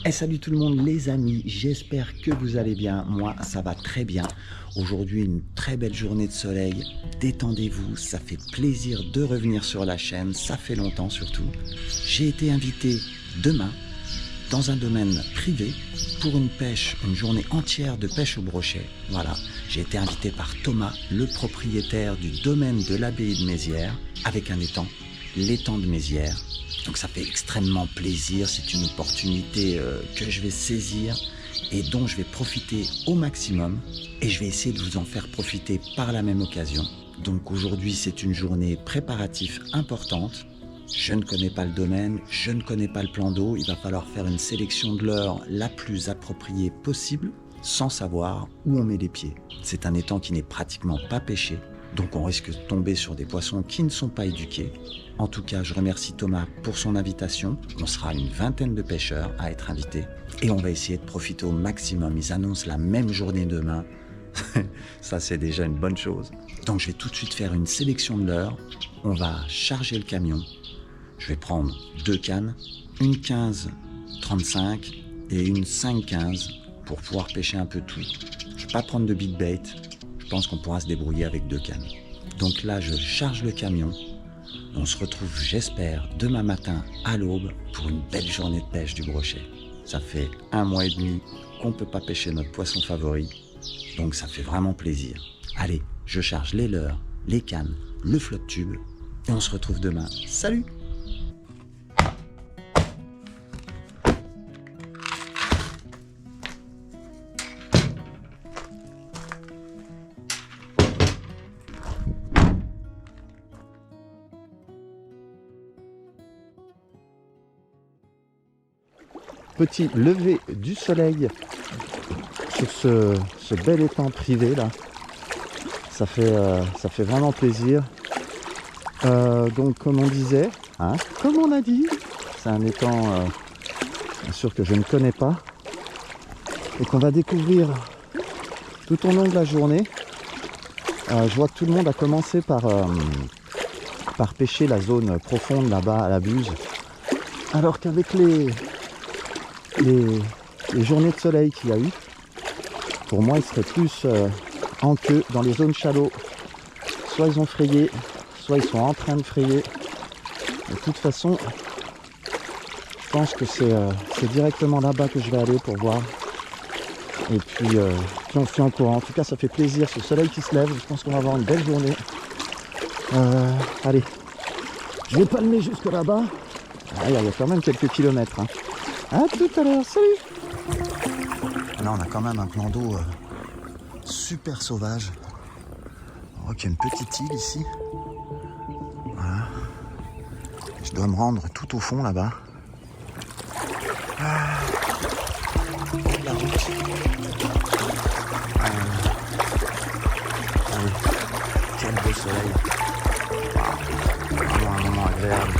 Et salut tout le monde les amis, j'espère que vous allez bien, moi ça va très bien. Aujourd'hui une très belle journée de soleil, détendez-vous, ça fait plaisir de revenir sur la chaîne, ça fait longtemps surtout. J'ai été invité demain dans un domaine privé pour une pêche, une journée entière de pêche au brochet. Voilà, j'ai été invité par Thomas, le propriétaire du domaine de l'abbaye de Mézières, avec un étang, l'étang de Mézières. Donc ça fait extrêmement plaisir, c'est une opportunité que je vais saisir et dont je vais profiter au maximum et je vais essayer de vous en faire profiter par la même occasion. Donc aujourd'hui c'est une journée préparative importante. Je ne connais pas le domaine, je ne connais pas le plan d'eau, il va falloir faire une sélection de l'heure la plus appropriée possible sans savoir où on met les pieds. C'est un étang qui n'est pratiquement pas pêché, donc on risque de tomber sur des poissons qui ne sont pas éduqués. En tout cas, je remercie Thomas pour son invitation. On sera une vingtaine de pêcheurs à être invités et on va essayer de profiter au maximum. Ils annoncent la même journée demain. Ça, c'est déjà une bonne chose. Donc, je vais tout de suite faire une sélection de l'heure. On va charger le camion. Je vais prendre 2 cannes, une 15-35 et une 5-15 pour pouvoir pêcher un peu tout. Je ne vais pas prendre de big bait. Je pense qu'on pourra se débrouiller avec 2 cannes. Donc là, je charge le camion. On se retrouve, j'espère, demain matin à l'aube pour une belle journée de pêche du brochet. Ça fait 1 mois et demi qu'on ne peut pas pêcher notre poisson favori, donc ça fait vraiment plaisir. Allez, je charge les leurres, les cannes, le flotte tube et on se retrouve demain. Salut! Petit lever du soleil sur ce bel étang privé là. Ça fait vraiment plaisir. Donc comme on disait, hein, comme on a dit, c'est un étang bien sûr que je ne connais pas et qu'on va découvrir tout au long de la journée. Je vois que tout le monde a commencé par pêcher la zone profonde là-bas à la Buse, alors qu'avec les journées de soleil qu'il y a eu, pour moi ils seraient plus en queue dans les zones shallow. Soit ils ont frayé, soit ils sont en train de frayer. De toute façon, je pense que c'est directement là-bas que je vais aller pour voir. Et puis on se tient au courant. En tout cas ça fait plaisir, ce soleil qui se lève, je pense qu'on va avoir une belle journée. Allez, je vais palmer jusque là-bas. Ah, il y a quand même quelques kilomètres, hein. A tout à l'heure, salut! Là on a quand même un plan d'eau super sauvage. On voit qu'il y a une petite île ici. Voilà. Je dois me rendre tout au fond là-bas. La route. Allez. Quel beau soleil. Wow. Vraiment un moment agréable.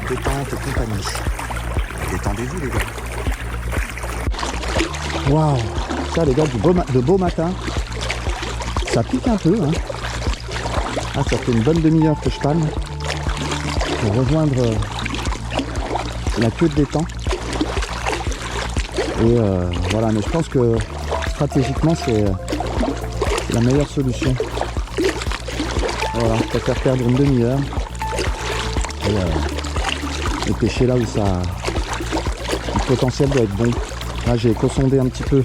Détente et compagnie. Détendez-vous les gars. Waouh, ça les gars, de beau matin. Ça pique un peu, hein. Ah, ça fait une bonne demi-heure que je palme pour rejoindre la queue de l'étang. Et voilà, mais je pense que stratégiquement c'est la meilleure solution. Voilà, je préfère perdre une demi-heure et pêcher là où ça. Le potentiel doit être bon. Là j'ai éco-sondé un petit peu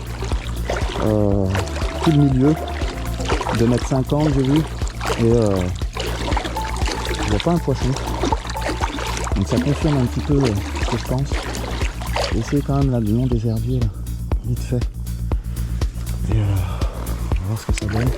tout le milieu, 2,50 m j'ai vu, et je vois pas un poisson. Donc ça confirme un petit peu ce que je pense. J'ai essayé quand même là le long des herbiers là, vite fait. Et on va voir ce que ça donne.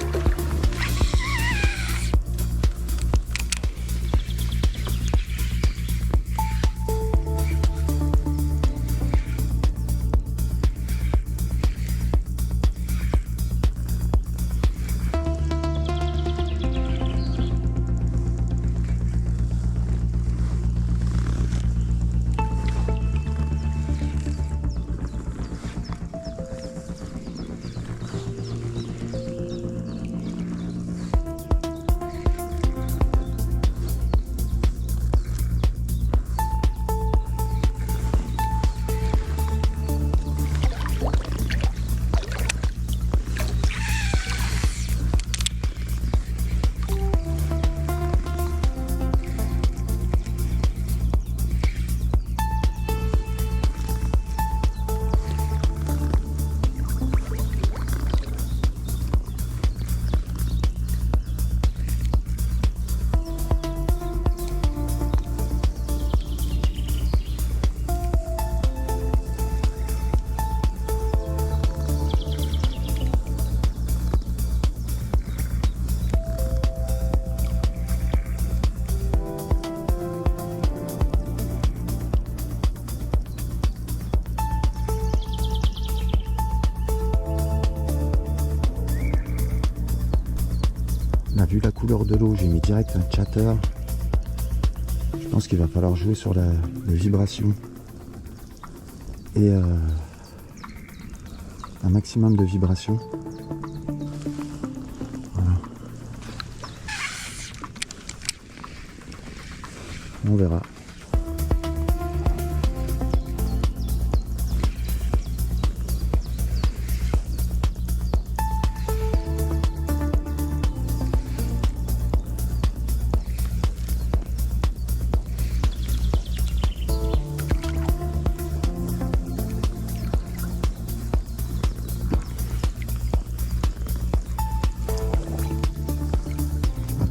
vu la couleur de l'eau, j'ai mis direct un chatter. Je pense qu'il va falloir jouer sur la vibration et un maximum de vibration. Voilà. On verra.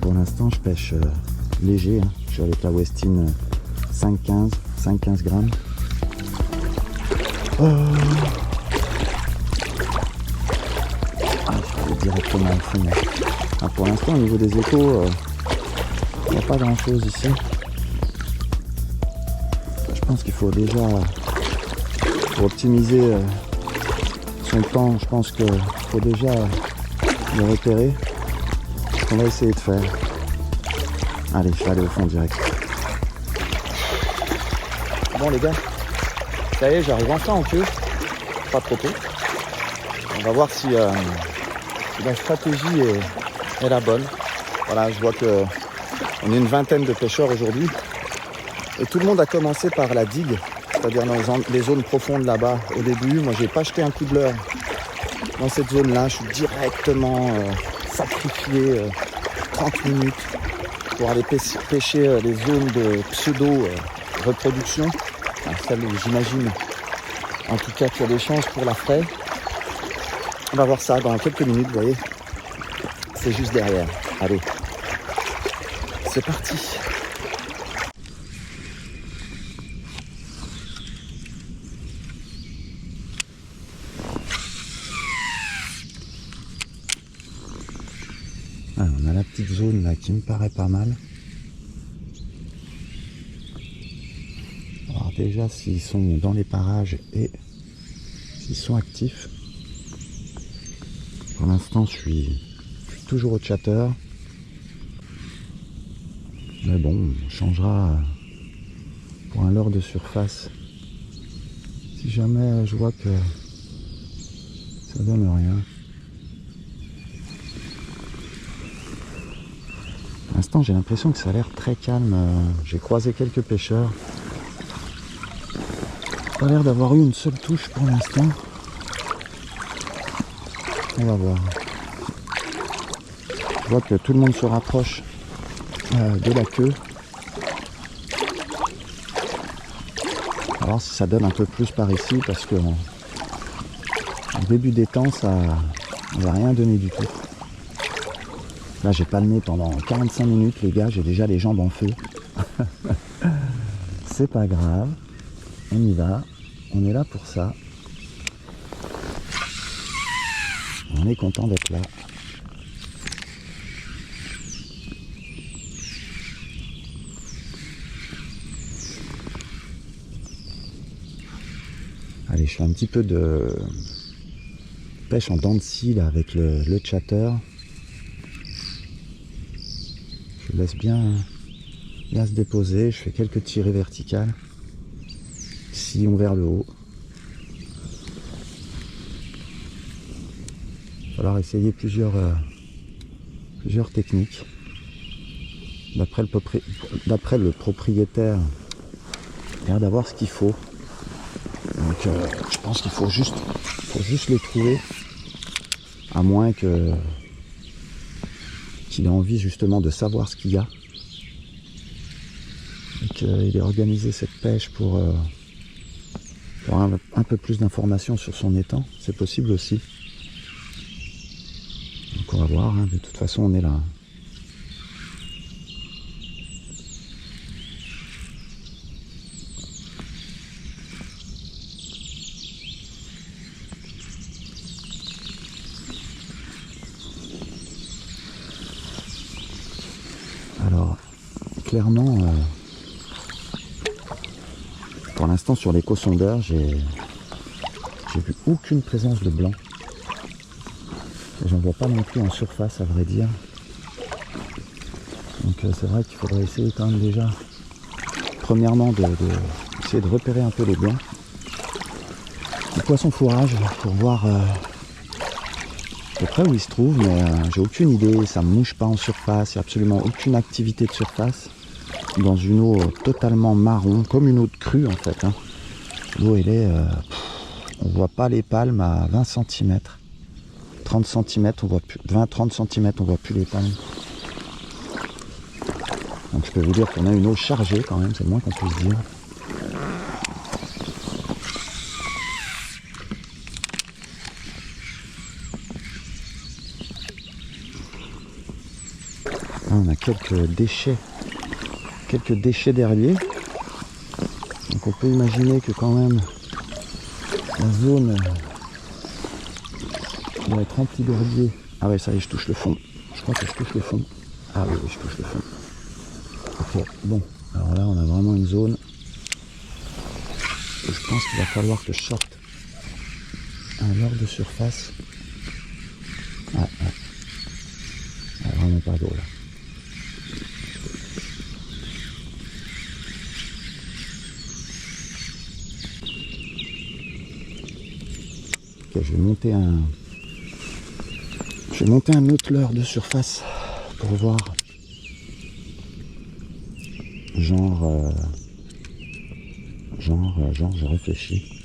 Pour l'instant, je pêche léger. Hein. Je suis avec la Westin 5,15 grammes. Ah, je vais aller directement au fond. Ah, pour l'instant, au niveau des échos, il n'y a pas grand chose ici. Je pense qu'il faut déjà, pour optimiser son temps, je pense qu'il faut déjà le repérer. On va essayer de faire. Allez, je vais aller au fond direct. Bon les gars, ça y est, j'arrive enfin en queue. Pas trop tôt. On va voir si la stratégie est la bonne. Voilà, je vois que on est une vingtaine de pêcheurs aujourd'hui. Et tout le monde a commencé par la digue, c'est-à-dire dans les zones profondes là-bas au début. Moi, j'ai pas jeté un coup de leurre dans cette zone-là. Je suis directement sacrifié 30 minutes pour aller pêcher les zones de pseudo-reproduction. Celle où j'imagine en tout cas qu'il y a des chances pour la fraie. On va voir ça dans quelques minutes, vous voyez. C'est juste derrière. Allez, c'est parti. Alors, on a la petite zone là qui me paraît pas mal. Alors déjà s'ils sont dans les parages et s'ils sont actifs. Pour l'instant je suis toujours au chatter. Mais bon, on changera pour un leurre de surface. Si jamais je vois que ça donne rien. Pour l'instant, j'ai l'impression que ça a l'air très calme. J'ai croisé quelques pêcheurs. Pas l'air d'avoir eu une seule touche pour l'instant. On va voir. Je vois que tout le monde se rapproche de la queue. On va voir si ça donne un peu plus par ici parce que au début des temps, ça n'a rien donné du tout. Là, j'ai palmé pendant 45 minutes, les gars, j'ai déjà les jambes en feu. C'est pas grave, on y va, on est là pour ça. On est content d'être là. Allez, je fais un petit peu de pêche en dents de scie là, avec le chatter. Je laisse bien se déposer, je fais quelques tirées verticales, sillon vers le haut. Il va falloir essayer plusieurs techniques. D'après le propriétaire, il a l'air d'avoir ce qu'il faut. Donc je pense qu'il faut juste les trouver, à moins qu'il ait envie justement de savoir ce qu'il y a et qu'il ait organisé cette pêche pour avoir un peu plus d'informations sur son étang. C'est possible aussi. Donc on va voir, hein. De toute façon on est là. Alors, clairement, pour l'instant sur l'éco-sondeur, j'ai vu aucune présence de blanc. J'en vois pas non plus en surface, à vrai dire. Donc c'est vrai qu'il faudrait essayer quand même déjà, premièrement, essayer de repérer un peu les blancs. Les poissons fourrage pour voir à peu près où ils se trouvent, mais j'ai aucune idée, ça ne mouche pas en surface, il n'y a absolument aucune activité de surface. Dans une eau totalement marron, comme une eau de crue en fait. Hein. L'eau elle est, on voit pas les palmes à 20 cm. 30 cm, on voit plus, 20-30 cm, on voit plus les palmes. Donc je peux vous dire qu'on a une eau chargée quand même, c'est le moins qu'on puisse dire. Là, on a quelques déchets d'herbier. Donc on peut imaginer que quand même la zone doit être remplie d'herbier. Ah ouais, ça y est, je touche le fond. Je crois que je touche le fond. Ah oui, je touche le fond. Ok, bon. Alors là, on a vraiment une zone où je pense qu'il va falloir que je sorte un leurre de surface. Ah, ah. Ah, vraiment pas d'eau là. Ok, je vais monter un autre leurre de surface pour voir. Genre, je réfléchis.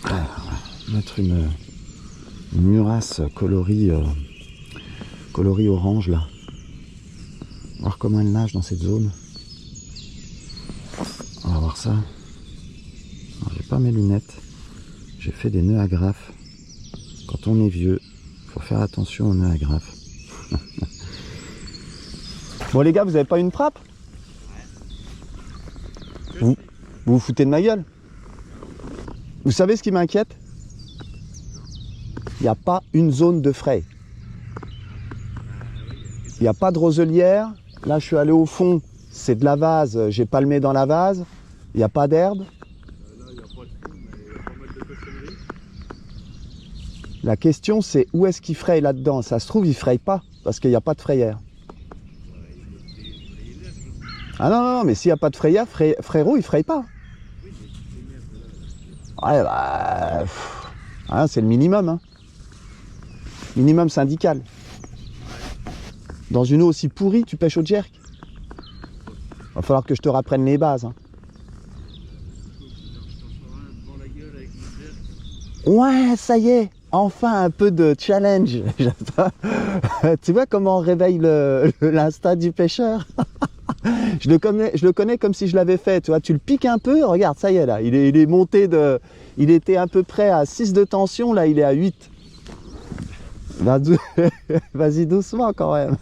Alors, mettre une murasse coloris orange là. Voir comment elle nage dans cette zone. On va voir ça. J'ai pas mes lunettes. J'ai fait des nœuds agrafes. Quand on est vieux, il faut faire attention aux nœuds agrafes. Bon les gars, vous avez pas une frappe? Vous vous foutez de ma gueule? Vous savez ce qui m'inquiète? Il n'y a pas une zone de frais. Il n'y a pas de roselière. Là, je suis allé au fond, c'est de la vase. J'ai palmé dans la vase. Il n'y a pas d'herbe. La question, c'est où est-ce qu'il fraye là-dedans? Ça se trouve, il ne fraye pas, parce qu'il n'y a pas de frayère. Ah non, mais s'il n'y a pas de frayère, frérot, il ne fraye pas. Ouais, bah... Hein, c'est le minimum. Hein. Minimum syndical. Dans une eau aussi pourrie, tu pêches au jerk. Va falloir que je te rapprenne les bases. Hein. Ouais, ça y est. Enfin un peu de challenge. Tu vois comment on réveille l'instinct du pêcheur? Je le connais comme si je l'avais fait. Tu vois, tu le piques un peu, regarde, ça y est là. Il est monté de. Il était à peu près à 6 de tension, là il est à 8. Vas-y doucement quand même.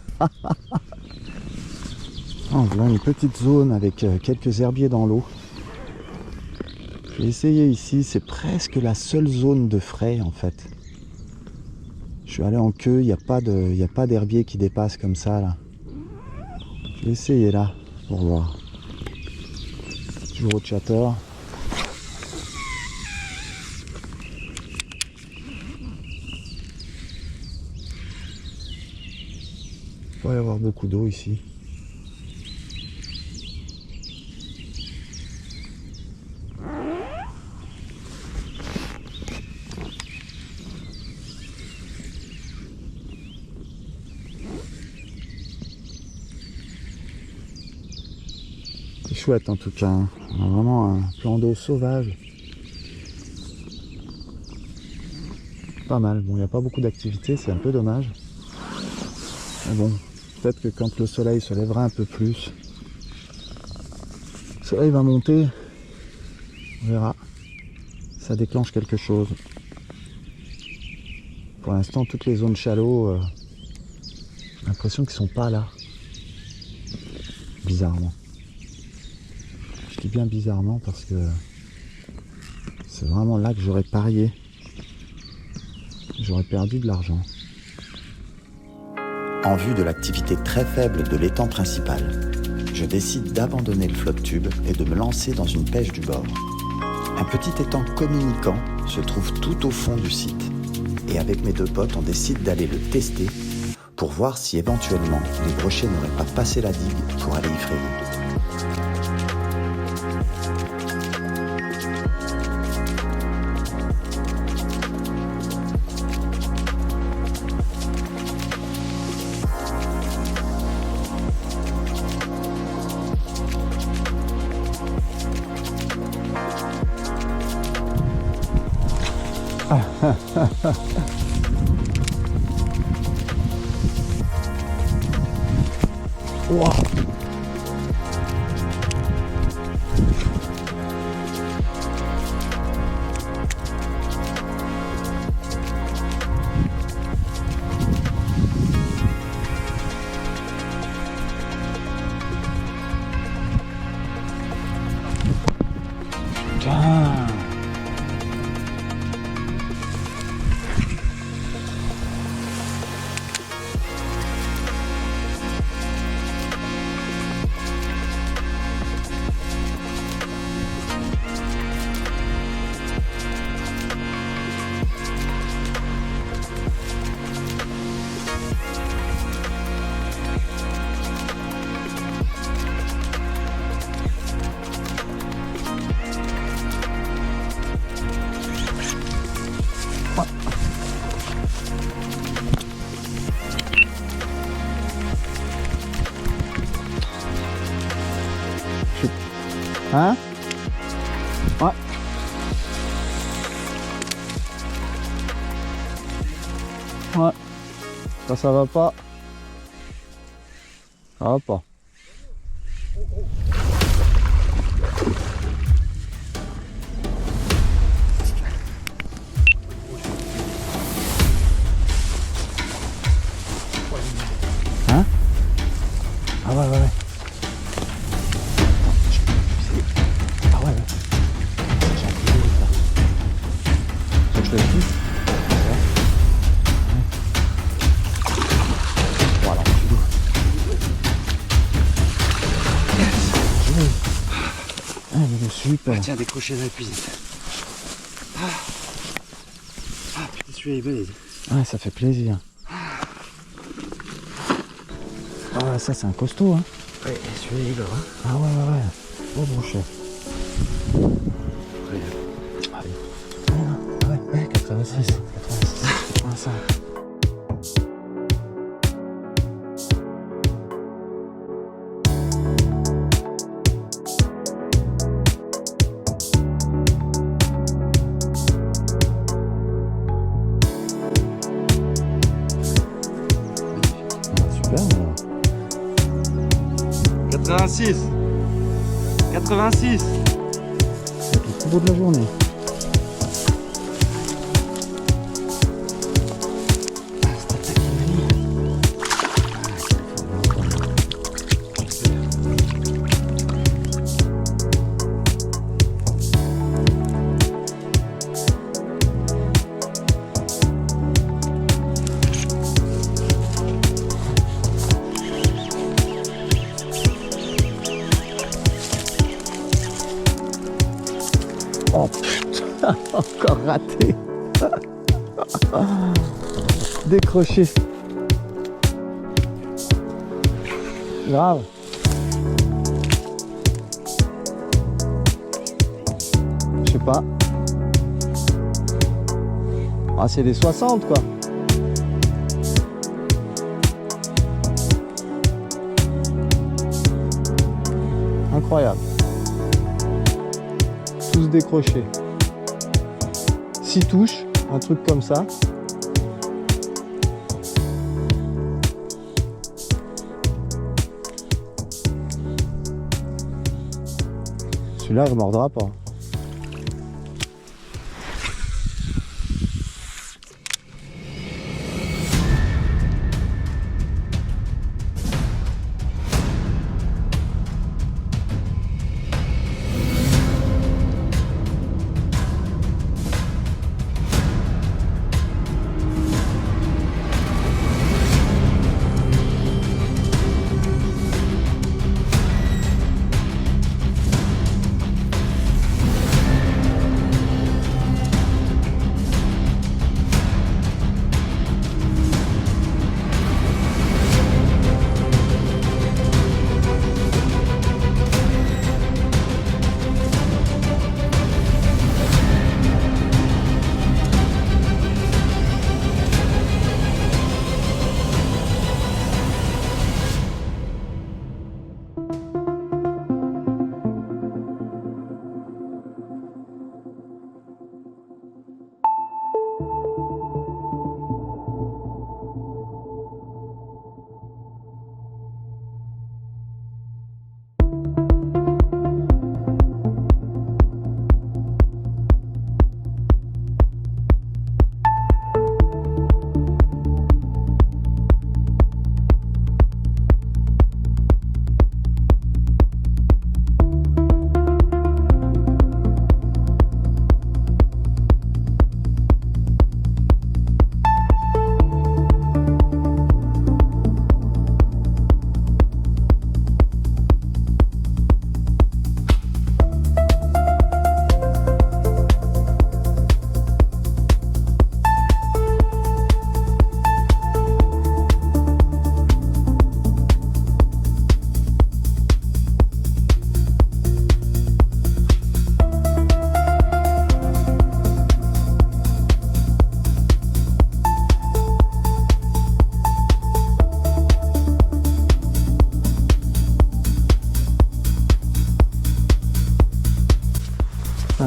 Oh, voilà une petite zone avec quelques herbiers dans l'eau. Je vais essayer ici, c'est presque la seule zone de frais en fait. Je suis allé en queue, il n'y a pas d'herbier qui dépasse comme ça là. Je vais essayer là pour voir. Toujours au chatter. Il doit y avoir beaucoup d'eau ici. C'est chouette en tout cas, hein. On a vraiment un plan d'eau sauvage. Pas mal, bon il n'y a pas beaucoup d'activité, c'est un peu dommage. Mais bon, peut-être que quand le soleil se lèvera un peu plus, le soleil va monter, on verra, ça déclenche quelque chose. Pour l'instant, toutes les zones shallow, j'ai l'impression qu'ils sont pas là, bizarrement. Je dis bien bizarrement parce que c'est vraiment là que j'aurais parié. J'aurais perdu de l'argent. En vue de l'activité très faible de l'étang principal, je décide d'abandonner le flotte-tube et de me lancer dans une pêche du bord. Un petit étang communicant se trouve tout au fond du site. Et avec mes deux potes, on décide d'aller le tester pour voir si éventuellement les brochets n'auraient pas passé la digue pour aller y frayer. Wow. Putain. Hein? Ouais. Ouais. Ça va pas. Ça va pas. Hein? Ah ouais, ouais, ouais. Voilà, super. Ah, tiens, décroché dans la cuisine. Putain, celui-là est balèze. Ouais, ça fait plaisir. Ah, ça c'est un costaud, hein. Ouais, celui-là il est là. Hein. Ah ouais, ouais, ouais. Oh brochet. Allez. Ah ouais, ouais, 86, 85. Super. 86. 86. C'est le plus beau de la journée. Oh putain, encore raté. Décroché. Grave. Je sais pas. Ah, c'est des 60 quoi. Incroyable. Tous décrochés. 6 touches, un truc comme ça. Celui-là, il ne mordra pas.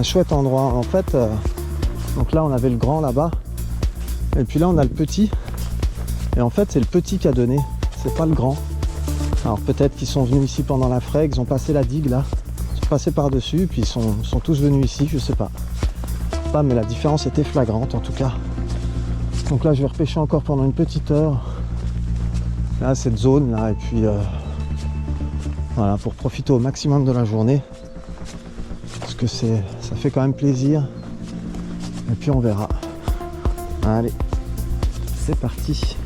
chouette endroit. En fait, donc là on avait le grand là-bas. Et puis là on a le petit. Et en fait c'est le petit qui a donné. C'est pas le grand. Alors peut-être qu'ils sont venus ici pendant la fraie, ils ont passé la digue là. Ils sont passés par-dessus, puis ils sont tous venus ici, je sais pas. Mais la différence était flagrante en tout cas. Donc là je vais repêcher encore pendant une petite heure. Là cette zone là, et puis voilà, pour profiter au maximum de la journée. Parce que ça fait quand même plaisir. Et puis on verra. Allez, c'est parti.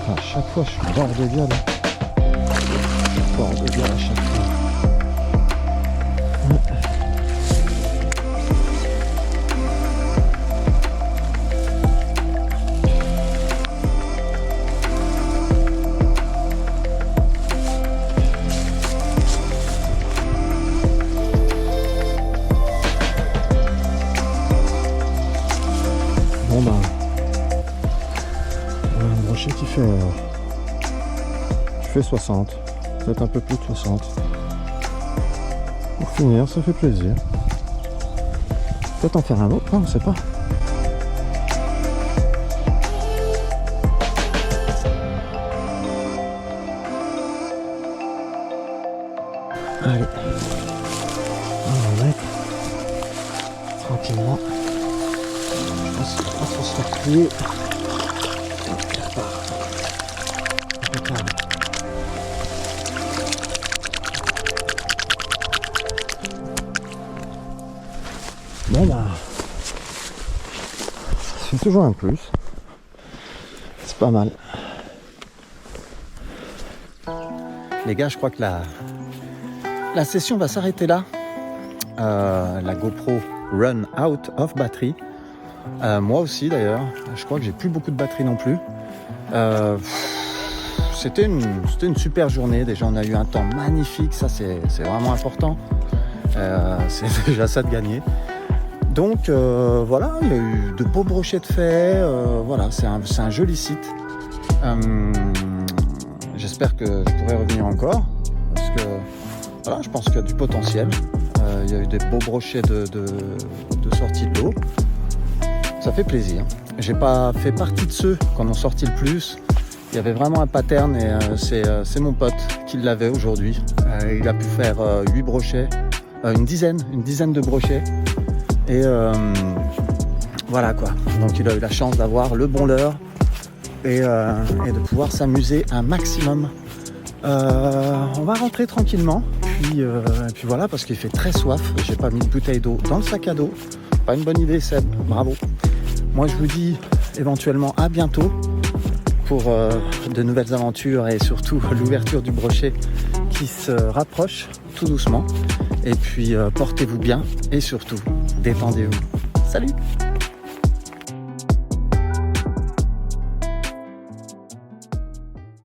À chaque fois je suis bord de viande. Bord de viande à chaque fois. Bon ben, un brochet qui fait 60, peut-être un peu plus de 60. Pour finir, ça fait plaisir. Peut-être en faire un autre, hein, on sait pas. Allez, on va mettre tranquillement. Je pense qu'il va pas trop se faire plier. Impeccable. Bon bah, c'est toujours un plus. C'est pas mal. Les gars, je crois que la session va s'arrêter là. La GoPro run out of battery. Moi aussi d'ailleurs. Je crois que j'ai plus beaucoup de batterie non plus. C'était une super journée. Déjà, on a eu un temps magnifique. Ça, c'est vraiment important. C'est déjà ça de gagner. Donc voilà, il y a eu de beaux brochets de faies. Voilà, c'est un joli site. J'espère que je pourrai revenir encore. Parce que voilà, je pense qu'il y a du potentiel. Il y a eu des beaux brochets de sortie de l'eau. Ça fait plaisir. J'ai pas fait partie de ceux qui en ont sorti le plus. Il y avait vraiment un pattern et c'est mon pote qui l'avait aujourd'hui. Il a pu faire 8 brochets, une dizaine de brochets. Et voilà quoi. Donc il a eu la chance d'avoir le bon leurre et de pouvoir s'amuser un maximum. On va rentrer tranquillement. Puis voilà, parce qu'il fait très soif. J'ai pas mis de bouteille d'eau dans le sac à dos. Pas une bonne idée, Seb. Bravo. Moi je vous dis éventuellement à bientôt pour de nouvelles aventures et surtout l'ouverture du brochet qui se rapproche tout doucement. Et puis portez-vous bien et surtout détendez-vous. Salut!